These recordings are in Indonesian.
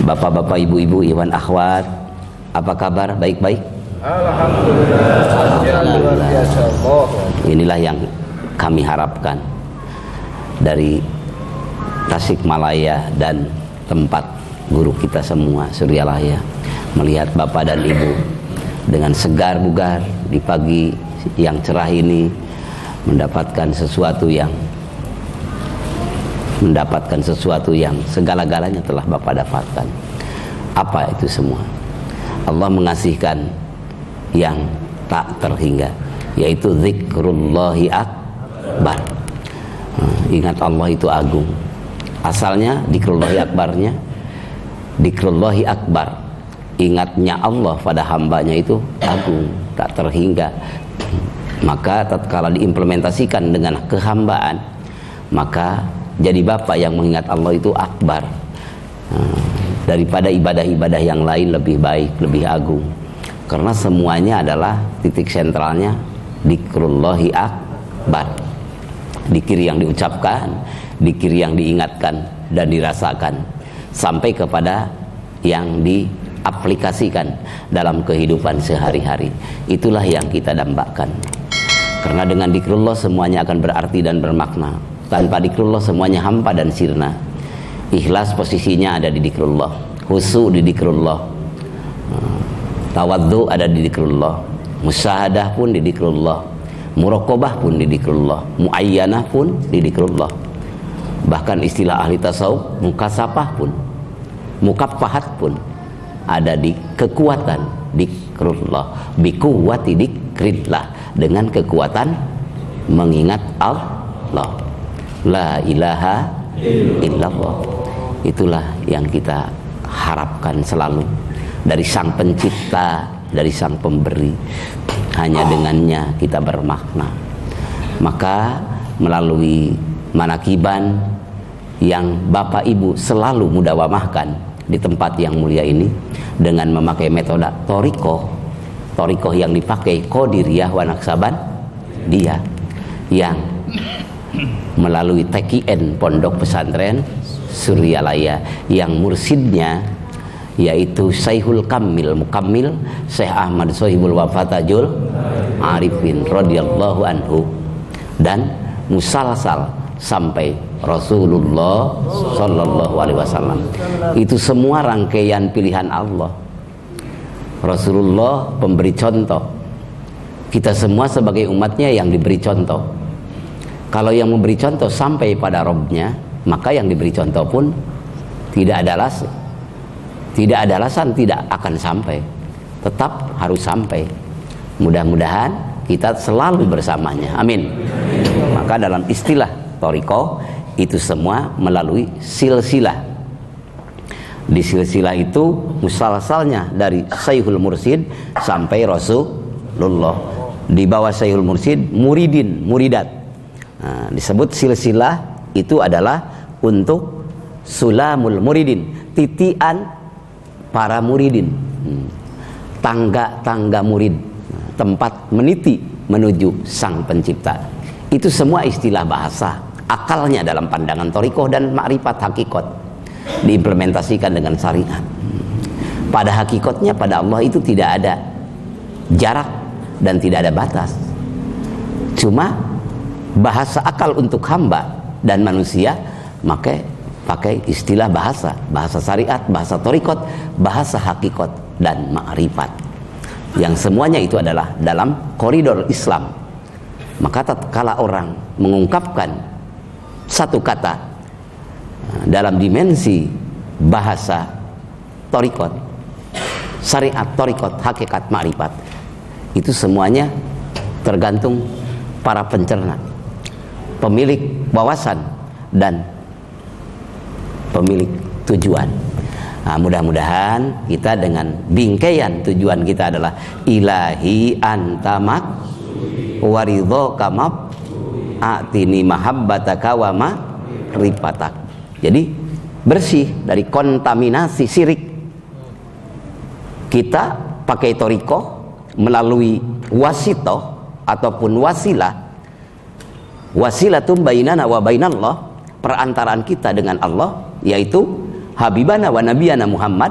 Bapak-bapak, ibu-ibu, iwan akhwat, apa kabar? Baik-baik? Alhamdulillah. Inilah yang kami harapkan dari Tasikmalaya dan tempat guru kita semua, Suryalaya, melihat Bapak dan Ibu dengan segar bugar di pagi yang cerah ini, mendapatkan sesuatu yang segala-galanya telah Bapak dapatkan. Apa itu semua? Allah mengasihkan yang tak terhingga, yaitu zikrullahi akbar. Ingat Allah itu agung. Asalnya zikrullahi akbarnya, zikrullahi akbar, ingatnya Allah pada hambanya itu agung, tak terhingga. Maka tatkala diimplementasikan dengan kehambaan, maka jadi Bapak yang mengingat Allah itu akbar, daripada ibadah-ibadah yang lain lebih baik, lebih agung. Karena semuanya adalah titik sentralnya zikrullahi akbar. Zikir yang diucapkan, zikir yang diingatkan dan dirasakan, sampai kepada yang diaplikasikan dalam kehidupan sehari-hari. Itulah yang kita dambakan. Karena dengan zikrullah semuanya akan berarti dan bermakna. Tanpa zikrullah semuanya hampa dan sirna. Ikhlas posisinya ada di zikrullah, khusyuk di zikrullah, tawadhu ada di zikrullah, musyahadah pun di zikrullah, muraqabah pun di zikrullah, muayyanah pun di zikrullah. Bahkan istilah ahli tasawuf, mukasafah pun, mukaffahat pun ada di kekuatan zikrullah, biquwwati dzikrillah, dengan kekuatan mengingat Allah. La ilaha illallah. Itulah yang kita harapkan selalu dari Sang Pencipta, dari Sang Pemberi. Hanya dengannya kita bermakna. Maka melalui manakiban yang Bapak Ibu selalu mudawamahkan di tempat yang mulia ini, dengan memakai metode torikoh yang dipakai Qadiriyah wa Naqsabandiyah, yang melalui TKN Pondok Pesantren Suryalaya, yang mursidnya yaitu Syekhul Kamil Mukammil Syekh Ahmad Sohibul Wafatajul Arifin radhiyallahu anhu, dan musalsal sampai Rasulullah sallallahu alaihi wasallam. Itu semua rangkaian pilihan Allah. Rasulullah pemberi contoh. Kita semua sebagai umatnya yang diberi contoh. Kalau yang memberi contoh sampai pada Robnya, maka yang diberi contoh pun tidak ada alasan tidak akan sampai. Tetap harus sampai. Mudah-mudahan kita selalu bersamanya. Amin. Maka dalam istilah thariqah itu semua melalui silsilah. Di silsilah itu musalsalnya dari Syekhul Mursid sampai Rasulullah. Di bawah Syekhul Mursid muridin, muridat. Nah, disebut silsilah itu adalah untuk sulamul muridin, titian para muridin, tangga-tangga murid, tempat meniti menuju Sang Pencipta. Itu semua istilah bahasa, akalnya dalam pandangan thariqah dan makrifat hakikat, diimplementasikan dengan syariat. Pada hakikatnya pada Allah itu tidak ada jarak dan tidak ada batas. Cuma bahasa akal untuk hamba dan manusia, maka pakai istilah bahasa syariat, bahasa thariqat, bahasa hakikat dan ma'rifat, yang semuanya itu adalah dalam koridor Islam. Maka tatkala orang mengungkapkan satu kata dalam dimensi bahasa thariqat, syariat, thariqat, hakikat, ma'rifat, itu semuanya tergantung para pencerna, pemilik wawasan dan pemilik tujuan. Nah, mudah-mudahan kita dengan bingkaian tujuan kita adalah ilahi antamak waridho kamab atini mahabbataka wa ma'rifatak. Jadi bersih dari kontaminasi syirik. Kita pakai thariqah melalui wasitoh ataupun wasilah, wasilatum bainana wa bainallah, perantaraan kita dengan Allah, yaitu habibana wa nabiyana Muhammad,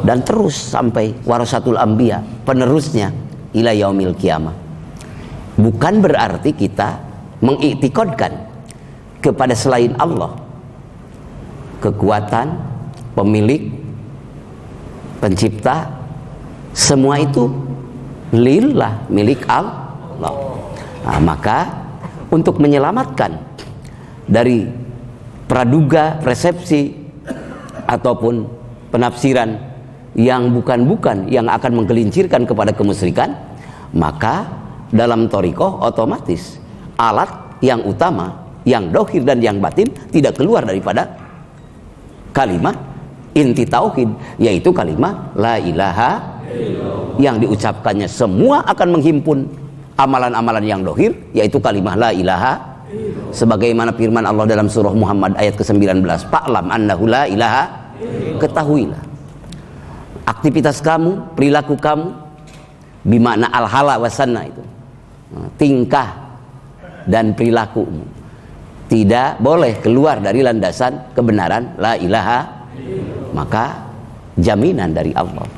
dan terus sampai warasatul anbiya, penerusnya ila yaumil qiyamah. Bukan berarti kita mengiktikadkan kepada selain Allah kekuatan, pemilik, pencipta, semua itu lillah, milik Allah. Nah, maka untuk menyelamatkan dari praduga, persepsi ataupun penafsiran yang bukan-bukan, yang akan menggelincirkan kepada kemusyrikan, maka dalam thariqah otomatis alat yang utama, yang dohir dan yang batin tidak keluar daripada kalimat inti tauhid, yaitu kalimat la ilaha illallah. Yang diucapkannya semua akan menghimpun amalan-amalan yang dohir, yaitu kalimat la ilaha illallah. Sebagaimana firman Allah dalam surah Muhammad ayat ke-19, fa'lam annahu la ilaha illallah. Ketahuilah aktivitas kamu, perilaku kamu, bimakna al-hala wasanna, itu tingkah dan perilakumu tidak boleh keluar dari landasan kebenaran la ilaha illallah. Maka jaminan dari Allah.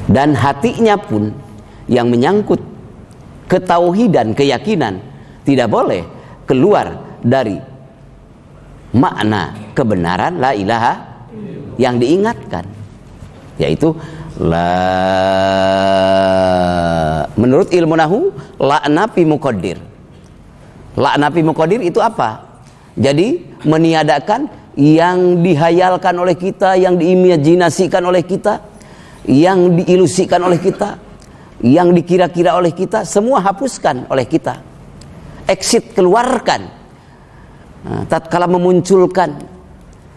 Dan hatinya pun yang menyangkut ketauhidan, keyakinan, tidak boleh keluar dari makna kebenaran la ilaha yang diingatkan, yaitu menurut ilmu nahu la nafi muqaddir. La nafi muqaddir itu apa? Jadi meniadakan yang dihayalkan oleh kita, yang diimajinasikan oleh kita, yang diilusikan oleh kita, yang dikira-kira oleh kita, semua hapuskan oleh kita. Exit, keluarkan. Nah, tatkala memunculkan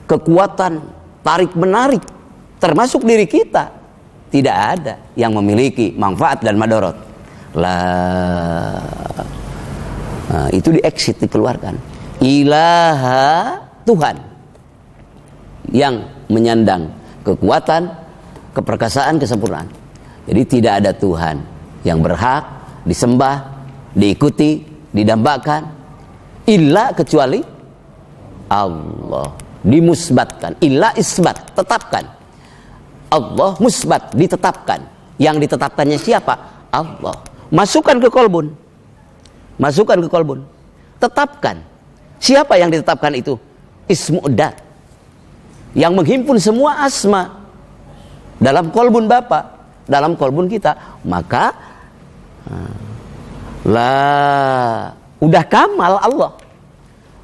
kekuatan tarik menarik termasuk diri kita, tidak ada yang memiliki manfaat dan madarat. Nah, itu di exit, dikeluarkan. Ilaha, Tuhan yang menyandang kekuatan, keperkasaan, kesempurnaan. Jadi tidak ada Tuhan yang berhak disembah, diikuti, didambakan illa kecuali Allah. Dimusbatkan, illa isbat, tetapkan. Allah musbat, ditetapkan. Yang ditetapkannya siapa? Allah. Masukkan ke kolbun. Masukkan ke kolbun. Tetapkan. Siapa yang ditetapkan itu? Ismu'dat. Yang menghimpun semua asma dalam kolbun Bapa, dalam kolbun kita. Maka udah kamal Allah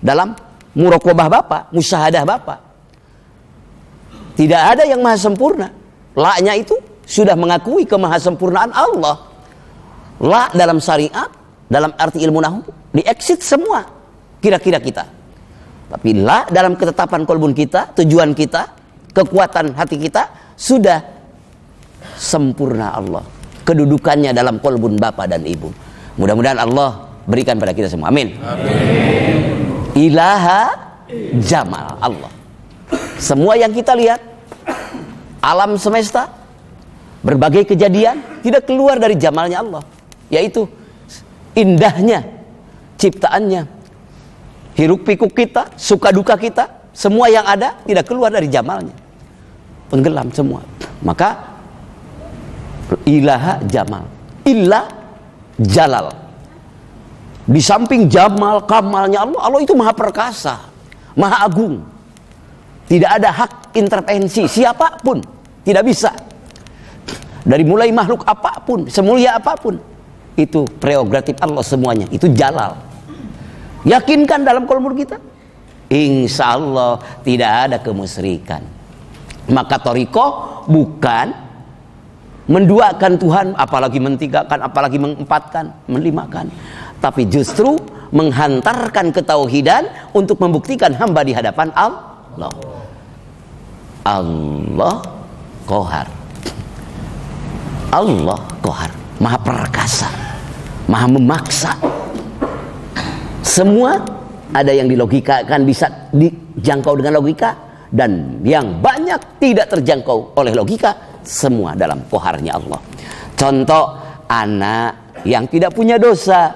dalam muraqabah Bapa, musyahadah Bapa. Tidak ada yang maha sempurna. La-nya itu sudah mengakui kemahasempurnaan Allah. La dalam syariat, dalam arti ilmu nahu, di-exit semua kira-kira kita. Tapi la dalam ketetapan kolbun kita, tujuan kita, kekuatan hati kita, sudah sempurna Allah. Kedudukannya dalam kolbun Bapa dan Ibu. Mudah-mudahan Allah berikan pada kita semua. Amin. Amin. Ilaha Jamal Allah. Semua yang kita lihat, alam semesta, berbagai kejadian tidak keluar dari jamalnya Allah, yaitu indahnya ciptaannya. Hiruk pikuk kita, suka duka kita, semua yang ada tidak keluar dari jamalnya, tenggelam semua. Maka ilaha jamal, illa jalal. Di samping jamal kamalnya Allah, Allah itu maha perkasa, maha agung. Tidak ada hak intervensi siapapun, tidak bisa. Dari mulai makhluk apapun, semulia apapun, itu prerogatif Allah semuanya. Itu jalal. Yakinkan dalam kolbun kita, insya Allah tidak ada kemusyrikan. Maka thariqah bukan menduakan Tuhan, apalagi mentigakan, apalagi mengempatkan, melimakan, tapi justru menghantarkan ketauhidan untuk membuktikan hamba di hadapan Allah. Allah Qahar. Allah Qahar, maha perkasa, maha memaksa. Semua ada yang dilogikakan bisa dijangkau dengan logika, dan yang banyak tidak terjangkau oleh logika. Semua dalam qaharnya Allah. Contoh, anak yang tidak punya dosa,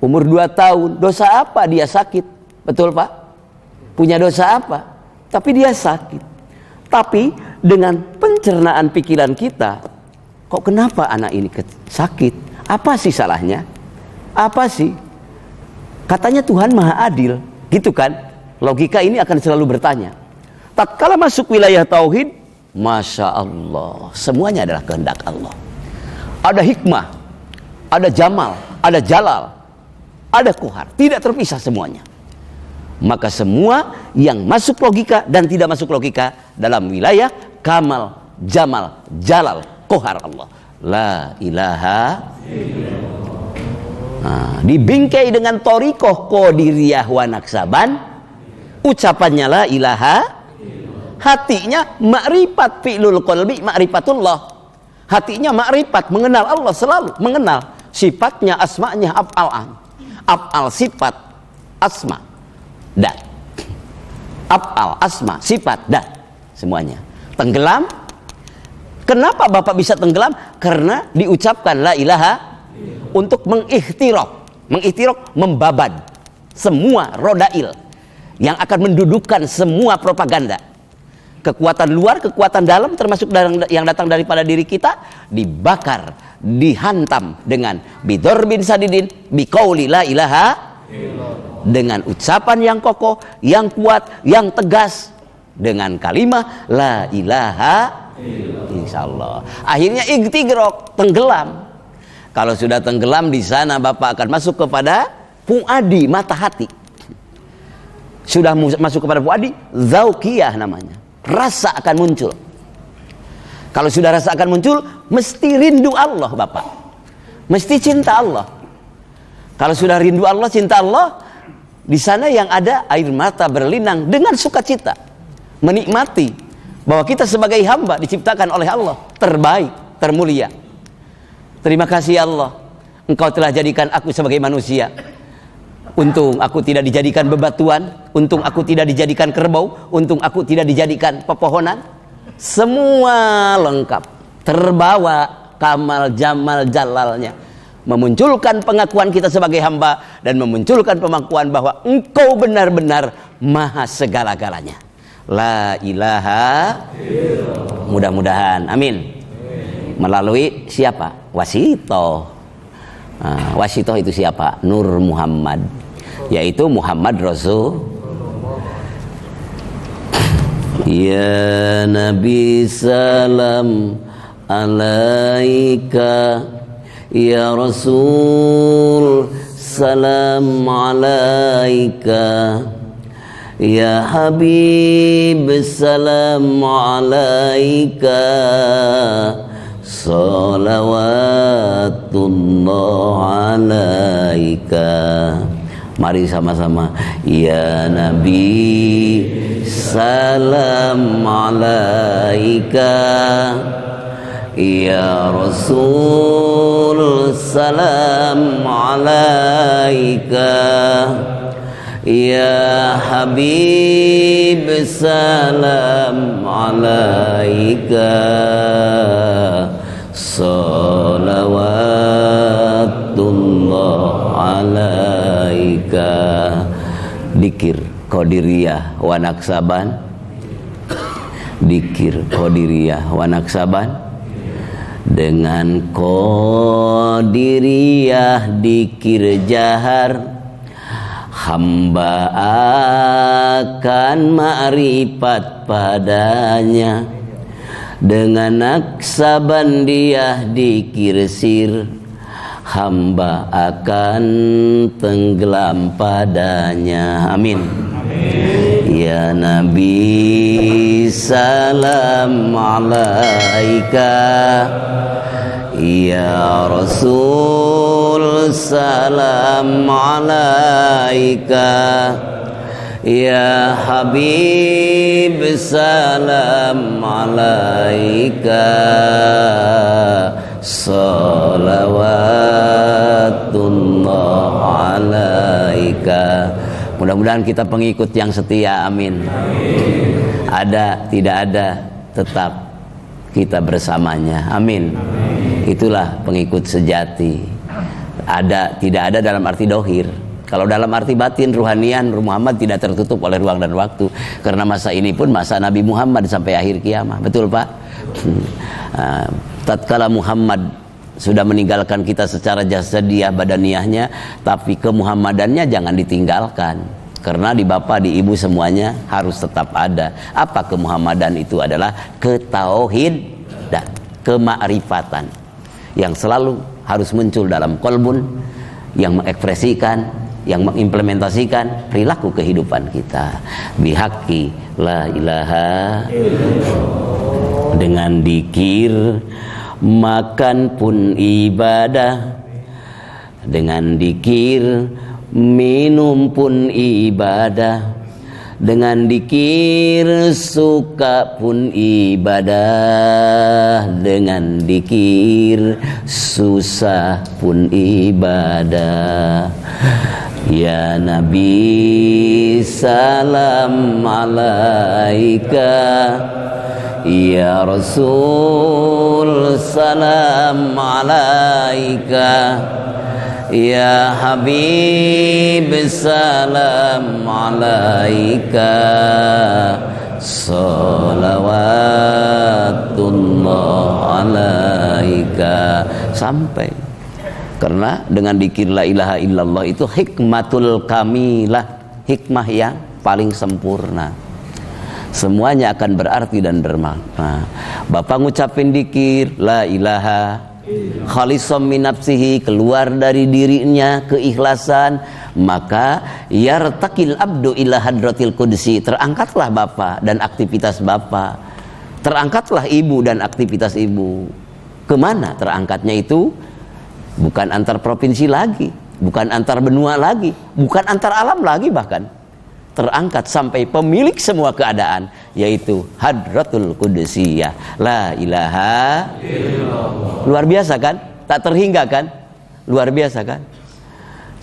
umur 2 tahun, dosa apa dia sakit? Betul Pak? Punya dosa apa? tapi dia sakit. Tapi dengan pencernaan pikiran kita, kok kenapa anak ini sakit? Apa sih salahnya? Apa sih? Katanya Tuhan Maha Adil, gitu kan? Logika ini akan selalu bertanya. Tatkala masuk wilayah tauhid, Masya Allah, semuanya adalah kehendak Allah. Ada hikmah, ada jamal, ada jalal, ada kohar, tidak terpisah semuanya. Maka semua yang masuk logika dan tidak masuk logika dalam wilayah kamal, jamal, jalal, kohar Allah. La ilaha illallah. Nah, dibingkai dengan torikoh qadiriyah wa naksaban, ucapannya la ilaha, hatinya ma'rifat, fi'lul qalbi ma'rifatullah, hatinya ma'rifat, mengenal Allah, selalu mengenal sifatnya, asma'nya, af'al sifat asma dan af'al asma sifat dan semuanya tenggelam. Kenapa Bapak bisa tenggelam? Karena diucapkan la ilaha untuk mengikhtirok, membaban semua rodail yang akan mendudukkan semua propaganda, kekuatan luar, kekuatan dalam, termasuk yang datang daripada diri kita, dibakar, dihantam dengan bidor bin sadidin biqauli la ilaha, dengan ucapan yang kokoh, yang kuat, yang tegas, dengan kalimah la ilaha, insyaallah akhirnya igtigrok, tenggelam. Kalau sudah tenggelam di sana, Bapak akan masuk kepada fuadi, mata hati. Sudah masuk kepada fuadi, zaukiyah namanya, rasa akan muncul. Kalau sudah rasa akan muncul, mesti rindu Allah, Bapak, mesti cinta Allah. Kalau sudah rindu Allah, cinta Allah, di sana yang ada air mata berlinang dengan sukacita, menikmati bahwa kita sebagai hamba diciptakan oleh Allah terbaik, termulia. Terima kasih Allah, Engkau telah jadikan aku sebagai manusia. Untung aku tidak dijadikan bebatuan, untung aku tidak dijadikan kerbau, untung aku tidak dijadikan pepohonan. Semua lengkap, terbawa kamal, jamal, jalalnya, memunculkan pengakuan kita sebagai hamba dan memunculkan pengakuan bahwa Engkau benar-benar maha segala-galanya. La ilaha illallah. Mudah-mudahan, amin. Melalui siapa? Wasito. Wasito itu siapa? Nur Muhammad, yaitu Muhammad Rasul. Ya Nabi salam alaika, ya Rasul salam alaika, ya Habib salam alaika, salawatullah alaika. Mari sama-sama. Ya Nabi salam alaika, ya Rasul salam alaika, ya Habib salam alaika, salawatullah alaika. Dikir qadiriyah wa naksaban, dikir qadiriyah wa naksaban. Dengan qadiriyah dikir jahar, hamba akan ma'rifat padanya. Dengan naksabandiah dikir sir, hamba akan tenggelam padanya. Amin. Ya Nabi salam alaika, ya Rasul salam alaika, ya Habib salam alaika, salawatullah alaika. Mudah-mudahan kita pengikut yang setia, amin. Ada, tidak ada, tetap kita bersamanya, amin. Itulah pengikut sejati. Ada, tidak ada dalam arti dohir. Kalau dalam arti batin, ruhanian, Muhammad tidak tertutup oleh ruang dan waktu. Karena masa ini pun masa Nabi Muhammad sampai akhir kiamat. Betul Pak? Tatkala Muhammad sudah meninggalkan kita secara jasadiah, badaniahnya, tapi kemuhammadannya jangan ditinggalkan. Karena di bapak, di ibu semuanya harus tetap ada. Apa kemuhammadan itu? Adalah ketauhidan, kemakrifatan yang selalu harus muncul dalam qalbun, yang mengekspresikan, yang mengimplementasikan perilaku kehidupan kita. Bihaqi la ilaha illallah. Dengan dikir makan pun ibadah, dengan dikir minum pun ibadah, dengan dikir suka pun ibadah, dengan dikir susah pun ibadah. Ya Nabi salam alaika, ya Rasul salam alaika, ya Habib salam alaika, salawatullah alaika. Sampai. Karena dengan dikir la ilaha illallah itu hikmatul kamilah, hikmah yang paling sempurna. Semuanya akan berarti dan bermakna. Bapak ngucapin dikir la ilaha khalisam min nafsihi, keluar dari dirinya keikhlasan, maka yartaqil abdu ila hadratil qudsi, terangkatlah bapak dan aktivitas bapak, terangkatlah ibu dan aktivitas ibu. Kemana terangkatnya itu? Bukan antar provinsi lagi, bukan antar benua lagi, bukan antar alam lagi, bahkan terangkat sampai pemilik semua keadaan, yaitu hadratul qudsiyah la ilaha illallah. Luar biasa kan? Tak terhingga kan? Luar biasa kan?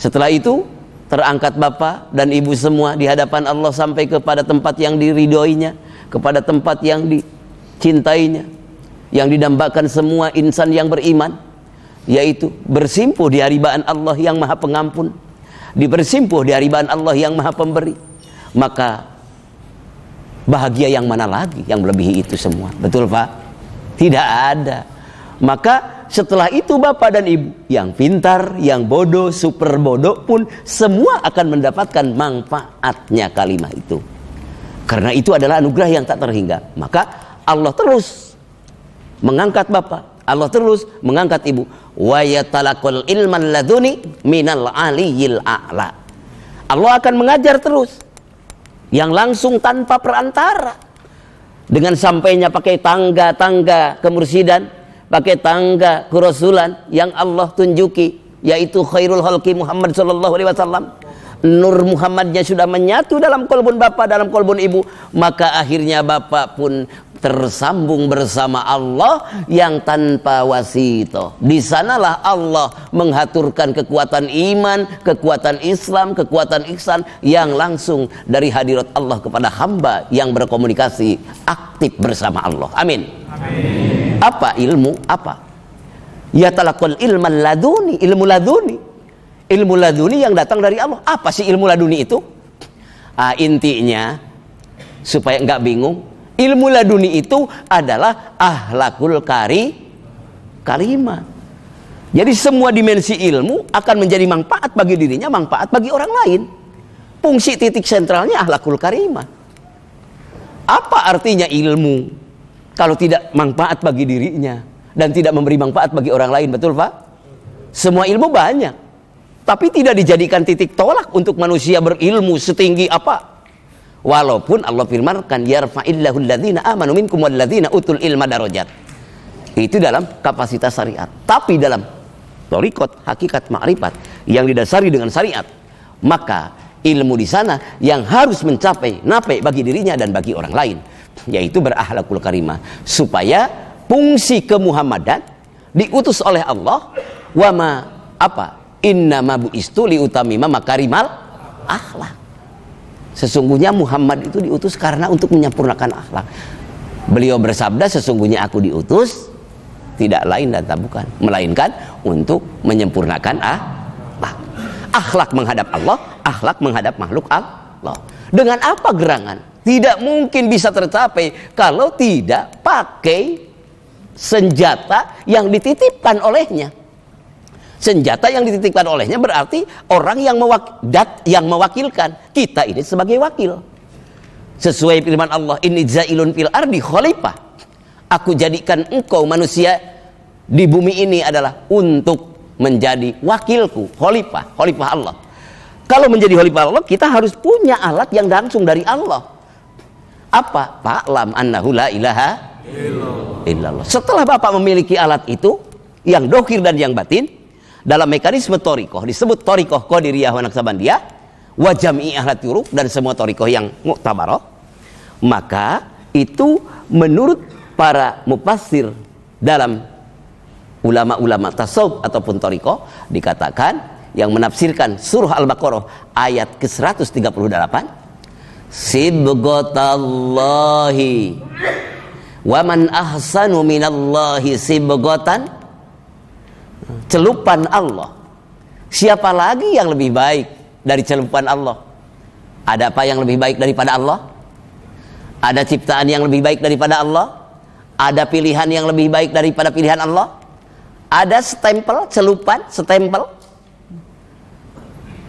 Setelah itu terangkat bapak dan ibu semua di hadapan Allah sampai kepada tempat yang diridhoinya, kepada tempat yang dicintainya, yang didambakan semua insan yang beriman, yaitu bersimpuh di haribaan Allah yang maha pengampun, bersimpuh di haribaan Allah yang maha pemberi. Maka bahagia yang mana lagi yang melebihi itu semua? Betul Pak? Tidak ada. Maka setelah itu bapak dan ibu yang pintar, yang bodoh, super bodoh pun semua akan mendapatkan manfaatnya kalimat itu. Karena itu adalah anugerah yang tak terhingga. Maka Allah terus mengangkat bapak, Allah terus mengangkat ibu. Wa yatalaqal ilman laduni minal aliyil a'la. Allah akan mengajar terus yang langsung tanpa perantara. Dengan sampainya pakai tangga-tangga kemursidan, pakai tangga kerasulan yang Allah tunjuki, yaitu khairul khalqi Muhammad sallallahu alaihi wasallam. Nur Muhammadnya sudah menyatu dalam kolbun bapak, dalam kolbun ibu, maka akhirnya bapak pun tersambung bersama Allah yang tanpa wasito. Di sanalah Allah menghaturkan kekuatan iman, kekuatan Islam, kekuatan ihsan yang langsung dari hadirat Allah kepada hamba yang berkomunikasi aktif bersama Allah. Amin. Amin. Apa ilmu? Apa? Ya talaqal ilman laduni, ilmu laduni. Ilmu laduni yang datang dari Allah. Apa sih ilmu laduni itu? Intinya supaya enggak bingung, ilmu laduni itu adalah ahlakul karimah. Jadi semua dimensi ilmu akan menjadi manfaat bagi dirinya, manfaat bagi orang lain. Fungsi titik sentralnya ahlakul karimah. Apa artinya ilmu kalau tidak manfaat bagi dirinya dan tidak memberi manfaat bagi orang lain? Betul Pak? Semua ilmu banyak, tapi tidak dijadikan titik tolak untuk manusia berilmu setinggi apa. Walaupun Allah firmankan yarfa'illahu alladzina amanu minkum walladzina utul ilma darajat. Itu dalam kapasitas syariat. Tapi dalam thariqat, hakikat ma'rifat yang didasari dengan syariat, maka ilmu di sana yang harus mencapai nape bagi dirinya dan bagi orang lain, yaitu berakhlakul karimah, supaya fungsi kemuhammadan diutus oleh Allah. Wama apa? Innama bu'istu liutamima makarimal akhlak. Sesungguhnya Muhammad itu diutus karena untuk menyempurnakan akhlak. Beliau bersabda, sesungguhnya aku diutus tidak lain dan tak bukan, melainkan untuk menyempurnakan akhlak. Akhlak menghadap Allah, akhlak menghadap makhluk Allah. Dengan apa gerangan? Tidak mungkin bisa tercapai kalau tidak pakai senjata yang dititipkan olehnya. Senjata yang dititipkan olehnya berarti orang yang mewakilkan. Kita ini sebagai wakil. Sesuai firman Allah, inni jailun fil ardi khalifah. Aku jadikan engkau manusia di bumi ini adalah untuk menjadi wakilku, khalifah Allah. Kalau menjadi khalifah Allah, kita harus punya alat yang langsung dari Allah. Apa? Fa'lam annahu la ilaha illallah. Setelah Bapak memiliki alat itu, yang dohir dan yang batin, dalam mekanisme thariqah disebut thariqah qadiriyah wa naqsabandiyah wa jami'i ahli turuq dan semua thariqah yang mu'tabarah, maka itu menurut para mufassir dalam ulama-ulama tasawuf ataupun thariqah dikatakan yang menafsirkan surah Al-Baqarah ayat ke-138, sibghatallahi wa man ahsanu minallahi sibghatan, celupan Allah. Siapa lagi yang lebih baik dari celupan Allah? Ada apa yang lebih baik daripada Allah? Ada ciptaan yang lebih baik daripada Allah? Ada pilihan yang lebih baik daripada pilihan Allah? Ada stempel, celupan, stempel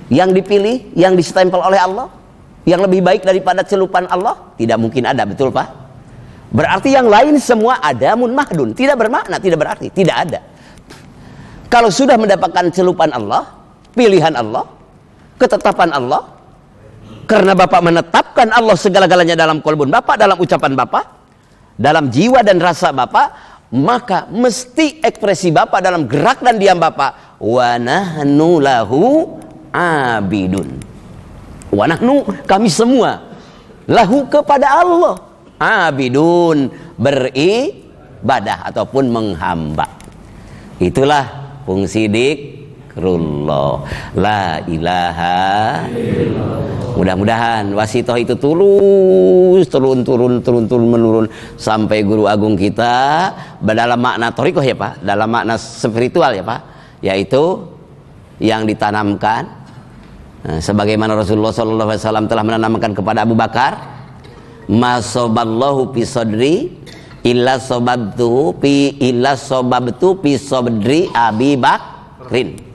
yang dipilih, yang distempel oleh Allah, yang lebih baik daripada celupan Allah? Tidak mungkin ada, betul Pak? Berarti yang lain semua adamun mahdun, tidak bermakna, tidak berarti, tidak ada. Kalau sudah mendapatkan celupan Allah, pilihan Allah, ketetapan Allah, karena Bapak menetapkan Allah segala-galanya dalam kolbun Bapak, dalam ucapan Bapak, dalam jiwa dan rasa Bapak, maka mesti ekspresi Bapak dalam gerak dan diam Bapak, wa nahnu lahu abidun. Wa nahnu, kami semua, lahu kepada Allah, abidun, beribadah ataupun menghamba. Itulah fungsi dzikrullah, la ilaha illallah. Mudah-mudahan wasitoh itu turun menurun sampai guru agung kita dalam makna thariqah ya Pak, dalam makna spiritual ya Pak, yaitu yang ditanamkan sebagaimana Rasulullah SAW telah menanamkan kepada Abu Bakar, masoballahu fi sadri illa sobabtu fi sadri Abi Bakrin.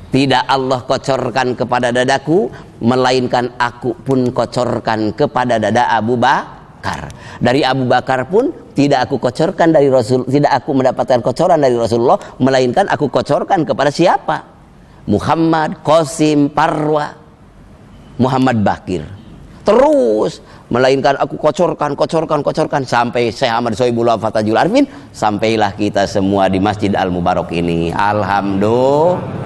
Tidak Allah kocorkan kepada dadaku, melainkan aku pun kocorkan kepada dada Abu Bakar. Dari Abu Bakar pun tidak aku kocorkan dari Rasul, tidak aku mendapatkan kocoran dari Rasulullah, melainkan aku kocorkan kepada siapa? Muhammad, Qasim, Parwa, Muhammad Bakir. Terus melainkan aku kocorkan sampai Syekh Ahmad Sohibullah Fatajul Arfin, sampailah kita semua di Masjid Al-Mubarak ini. Alhamdulillah.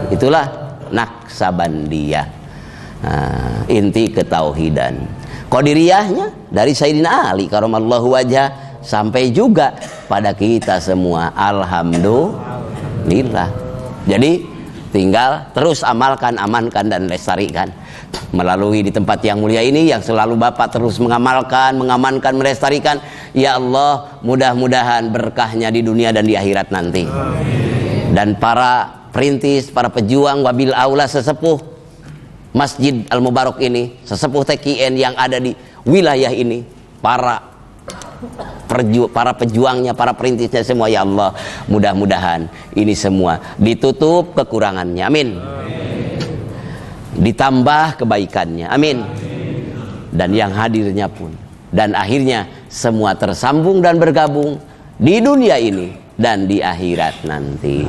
Itulah Naqsabandiyah. Inti ketauhidan. Qadiriyahnya dari Sayyidina Ali karamallahu wajhah sampai juga pada kita semua. Alhamdulillah. Jadi tinggal terus amalkan, amankan dan lestarikan melalui di tempat yang mulia ini yang selalu Bapak terus mengamalkan, mengamankan, melestarikan. Ya Allah, mudah-mudahan berkahnya di dunia dan di akhirat nanti. Dan para perintis, para pejuang, wabil aula sesepuh Masjid Al-Mubarak ini, sesepuh TKN yang ada di wilayah ini, para pejuangnya, para perintisnya semua, ya Allah, mudah-mudahan ini semua ditutup kekurangannya, amin, ditambah kebaikannya, amin, dan yang hadirnya pun, dan akhirnya semua tersambung dan bergabung di dunia ini dan di akhirat nanti.